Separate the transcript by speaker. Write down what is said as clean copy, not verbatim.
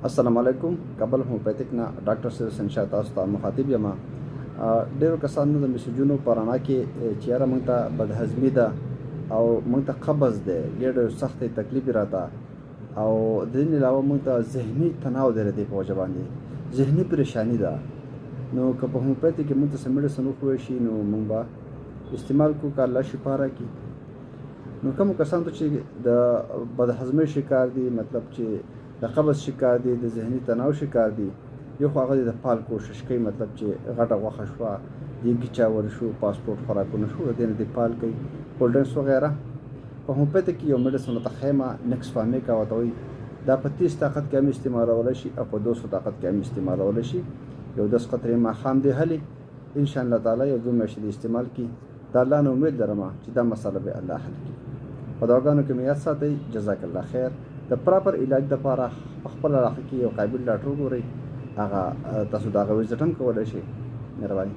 Speaker 1: السلام علیکم. کابل هومیوپیتیک نه ډاکټر سید حسین شاه تاسو ته مخاطب یم. ډېرو کسانو د میسجونو په رڼا کې چې یاره موږ ته بدهضمي ده او موږ ته قبض دی، ډېر سختې تکلیف راته او د دې نه علاوه موږ ته ذهني تناو دی، د دې په وجه باندې ذهني پریشاني ده. نو که په هومیوپیتیک کې موږ ته څه میډیسن وښوی شي نو موږ به استعمال کړو، که الله شفا راکړي. نو کومو کسانو ته چې د بدهضمۍ شکار دي، مطلب چې د قبض شکار دي، د ذهني تناو شکار دي، یو خو هغه د پال کوشش کوي، مطلب چې غټه غوښه شوه، دیګي چاول شو، پاسپورټ خوراکونه شو، د دې نه د پال کوي، کولډ ډرنکس وغیره. په هومیوپیتیک کې یو میډیسن ورته ښیمه نکس فامیکا ورته وایي، دا په 30 طاقت کې هم استعمالولی شي او په 200 طاقت کې هم استعمالولی شي. یو 10 قطرې ماښام دی هلې، انشاءالله تعالی یو 2 میاشتې د استعمال کړي. د الله نه امید لرم چې دا مسله به الله حل کړي. په دعاګانو کې مې یاد ساتئ. جزاک الله خیر. د پراپر علاج دپاره په خپل علاقه کې یو قابل ډاکټر وګورئ، هغه تاسو د هغه وزټ هم کولی شئ. مهرباني.